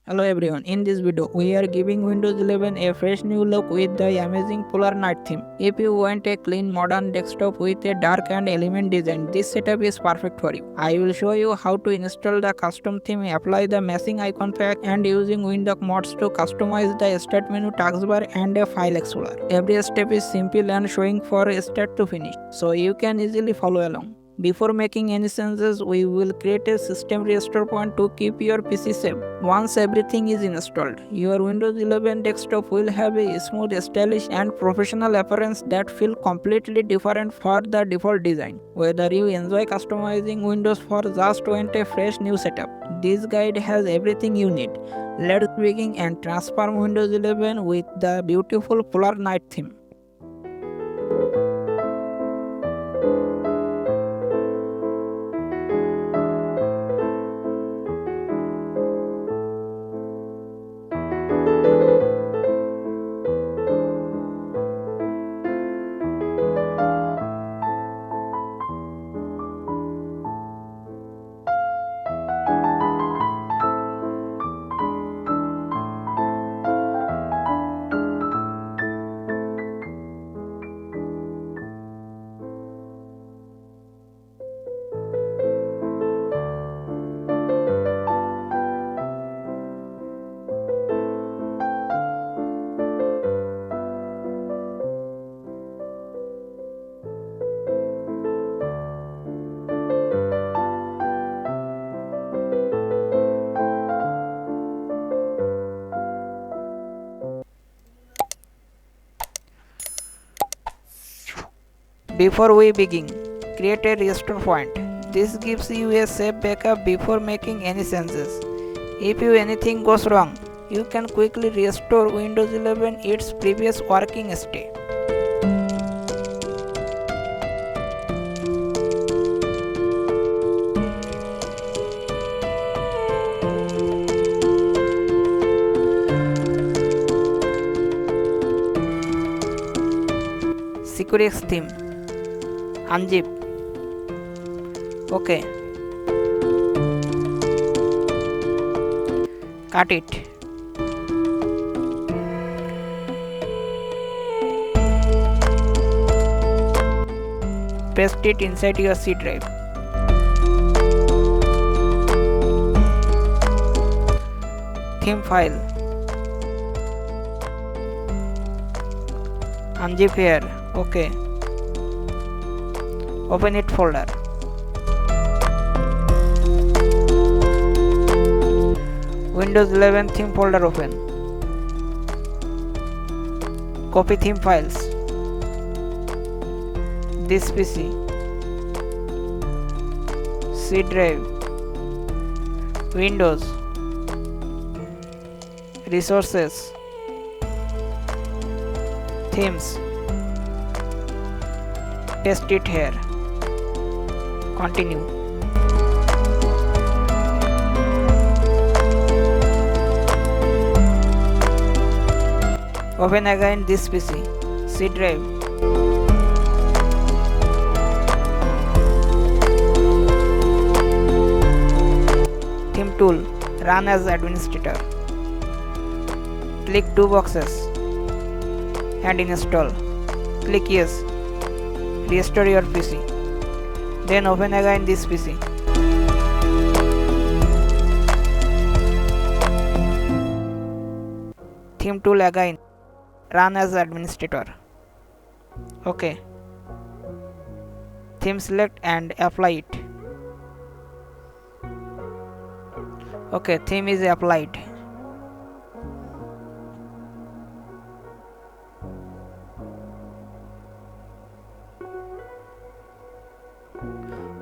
Hello everyone, in this video we are giving Windows 11 a fresh new look with the amazing Polar Night theme. If you want a clean modern desktop with a dark and elegant design, this setup is perfect for you. I will show you how to install the custom theme, apply the matching icon pack and using Windhawk mods to customize the start menu, taskbar and a file explorer. Every step is simple and showing from start to finish, so you can easily follow along. Before making any changes, we will create a system restore point to keep your PC safe. Once everything is installed, your Windows 11 desktop will have a smooth, stylish and professional appearance that feel completely different for the default design. Whether you enjoy customizing Windows or just want a fresh new setup, this guide has everything you need. Let's begin and transform Windows 11 with the beautiful Polar Night theme. Before we begin, create a restore point. This gives you a safe backup before making any changes. If anything goes wrong, you can quickly restore Windows 11 its previous working state. Securix theme. Unzip. OK. Cut it. Paste it inside your C drive. Theme file. Unzip here. OK. Open it folder. Windows 11 theme folder open. Copy theme files. This PC, C drive, Windows, resources, themes. Paste it here. Continue. Open again this PC, C drive. Theme tool, run as administrator. Click two boxes and install. Click yes. Restore your PC. Then open again this PC. Theme tool again. Run as administrator. OK. Theme select and apply it. OK, theme is applied.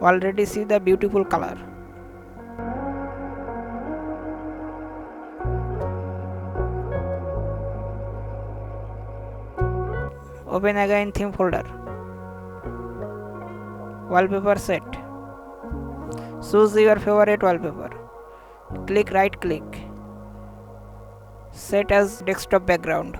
Already see the beautiful color. Open again theme folder. Wallpaper set. Choose your favorite wallpaper. Click right click. Set as desktop background.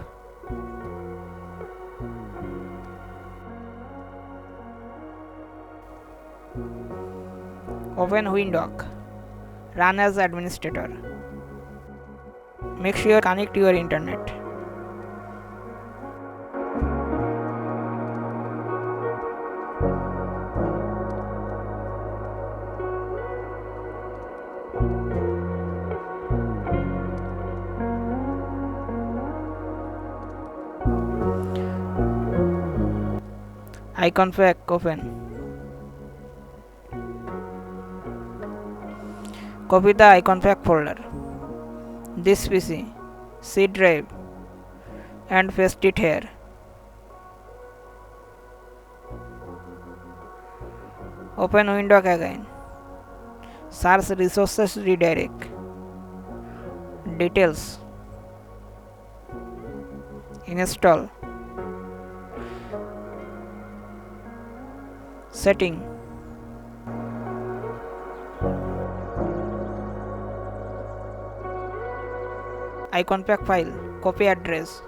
Open Windhawk. Run as administrator. Make sure connect your internet. Icon pack open. Copy the icon pack folder. This PC, C drive, and paste it here. Open Windhawk again. Search resources redirect. Details. Install. Setting. Icon pack file. Copy address.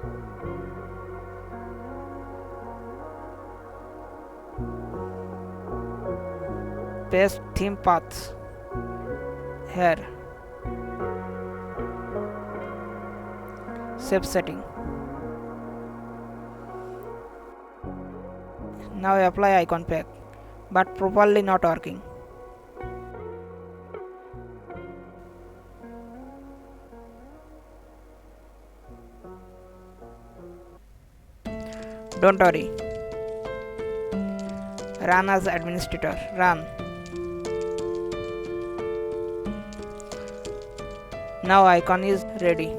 Paste theme paths here. Save setting. Now apply icon pack, but properly not working. Don't worry. Run as administrator. Run. Now icon is ready.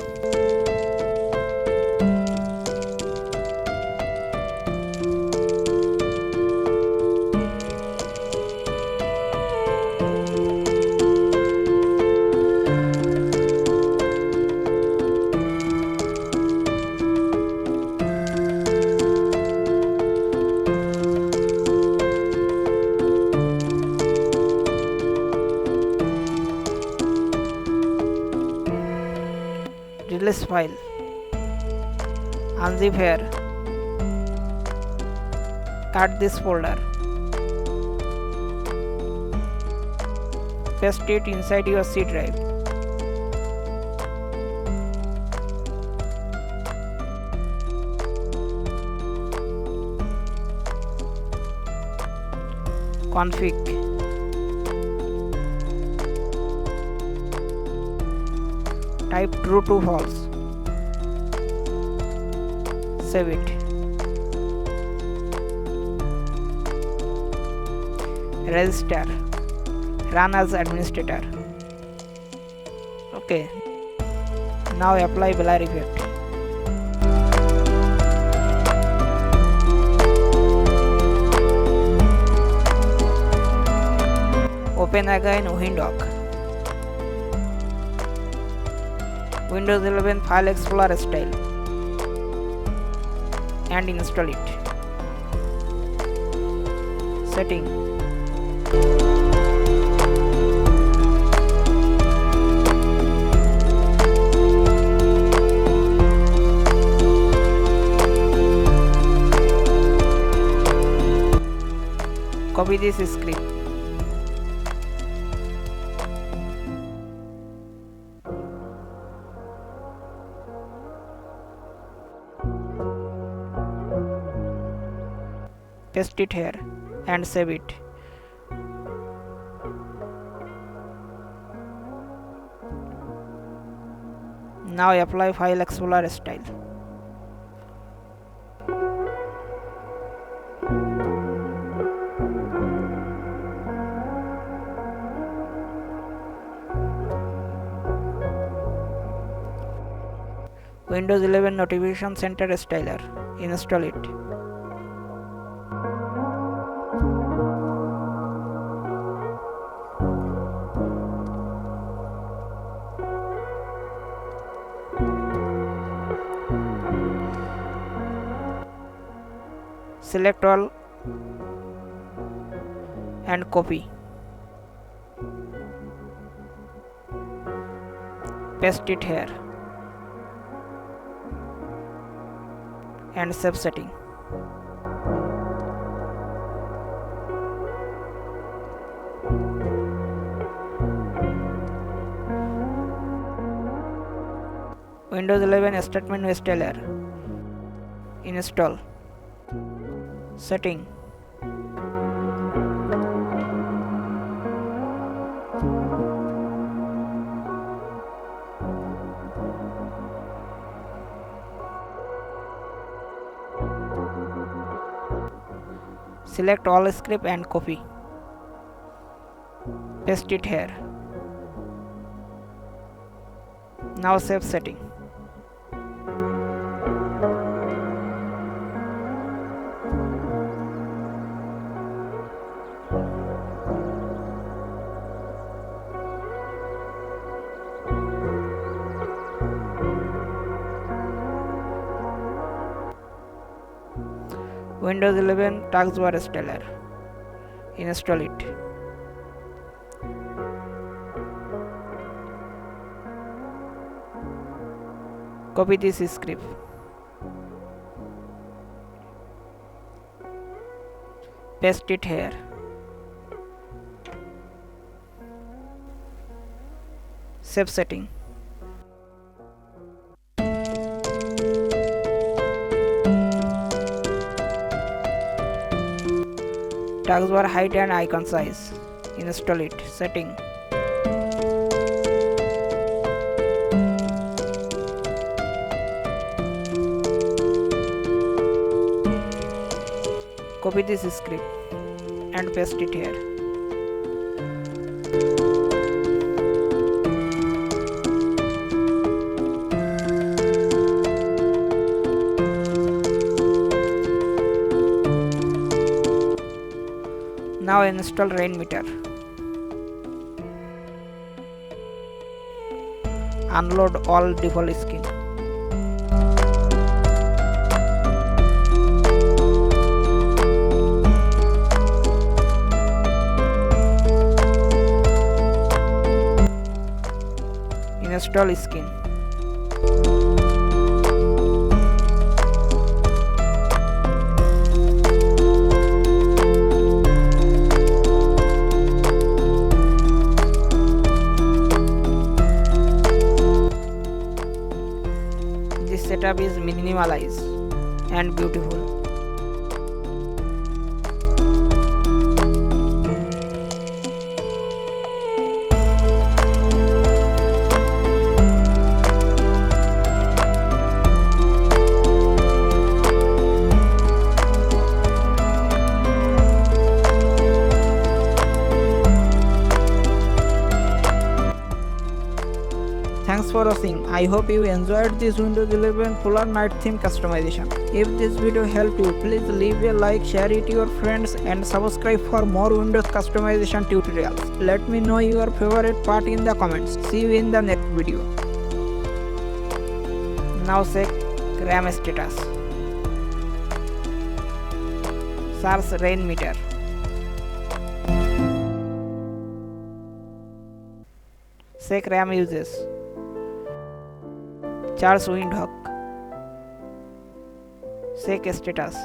Release file. Unzip here. Cut this folder. Paste it inside your C drive. Config. Type true to false. Save it. Register. Run as administrator. Okay. Now apply blur effect. Open again Windhawk. Windows 11 File Explorer style and install it. Setting. Copy this script. Paste it here and save it. Now apply File Explorer style. Windows 11 Notification Center styler. Install it. Select all and copy. Paste it here and save setting. Windows 11 statement installer. Install. Setting. Select all script and copy. Paste it here. Now save setting. Windows 11 taskbar installer. Install it. Copy this script. Paste it here. Save setting. Taskbar height and icon size. Install it. Setting. Copy this script and paste it here. Now install Rainmeter. Unload all default skin. Install skin. This setup is minimalized and beautiful. Thanks for watching. I hope you enjoyed this Windows 11 Polar Night theme customization. If this video helped you, please leave a like, share it to your friends and subscribe for more Windows customization tutorials. Let me know your favorite part in the comments. See you in the next video. Now check RAM status. Search Rainmeter. Check RAM uses. Charge Windhawk. Check status.